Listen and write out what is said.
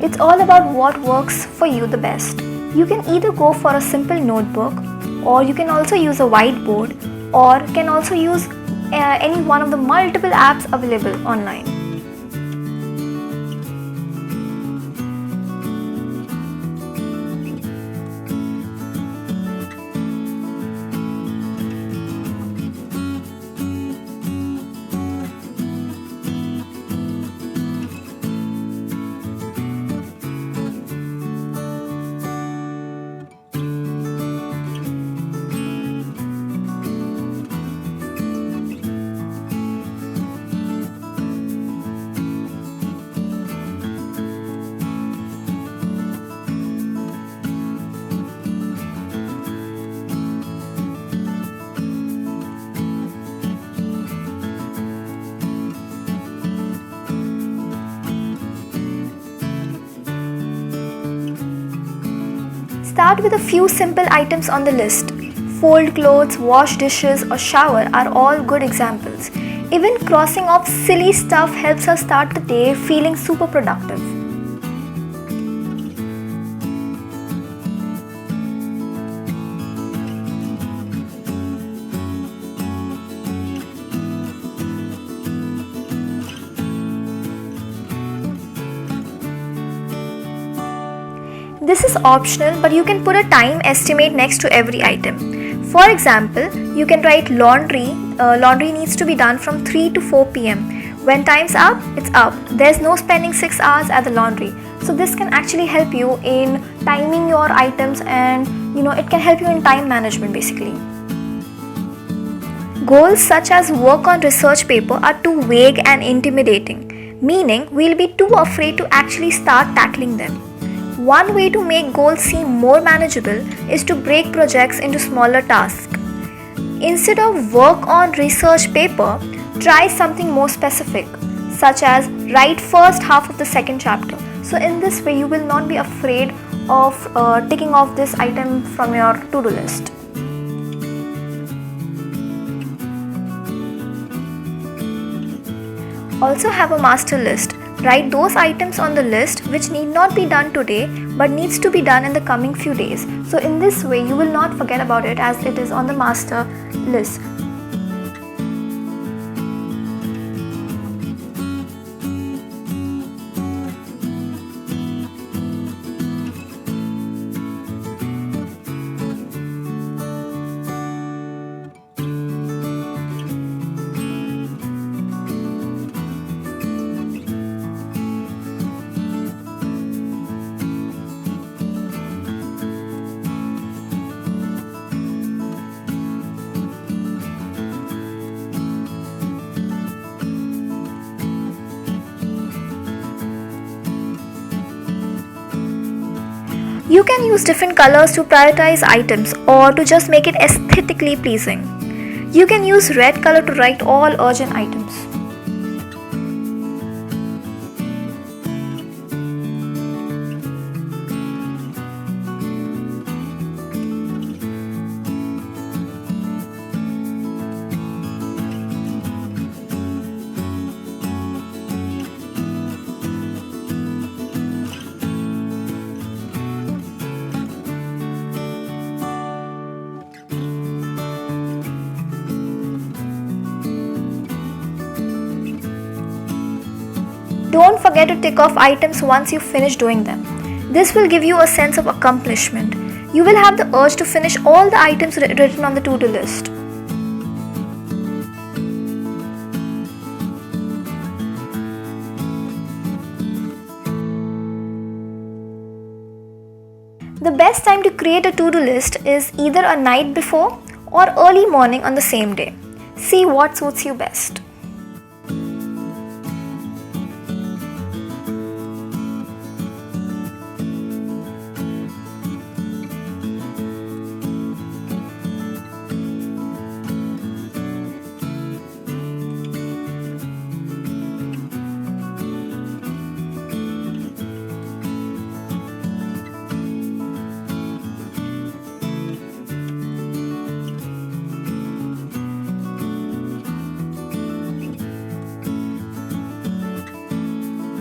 It's all about what works for you the best. You can either go for a simple notebook, or you can also use a whiteboard, or can also use any one of the multiple apps available online. Start with a few simple items on the list. Fold clothes, wash dishes, or shower are all good examples. Even crossing off silly stuff helps us start the day feeling super productive. This is optional, but you can put a time estimate next to every item. For example, you can write laundry. Laundry needs to be done from 3 to 4 p.m. When time's up, it's up. There's no spending 6 hours at the laundry. So this can actually help you in timing your items, and it can help you in time management basically. Goals such as work on research paper are too vague and intimidating, meaning we'll be too afraid to actually start tackling them. One way to make goals seem more manageable is to break projects into smaller tasks. Instead of work on research paper, try something more specific, such as write first half of the second chapter. So in this way, you will not be afraid of ticking off this item from your to-do list. Also have a master list. Write those items on the list which need not be done today but needs to be done in the coming few days. So in this way you will not forget about it as it is on the master list. You can use different colors to prioritize items or to just make it aesthetically pleasing. You can use red color to write all urgent items. Don't forget to tick off items once you finish doing them. This will give you a sense of accomplishment. You will have the urge to finish all the items written on the to-do list. The best time to create a to-do list is either a night before or early morning on the same day. See what suits you best.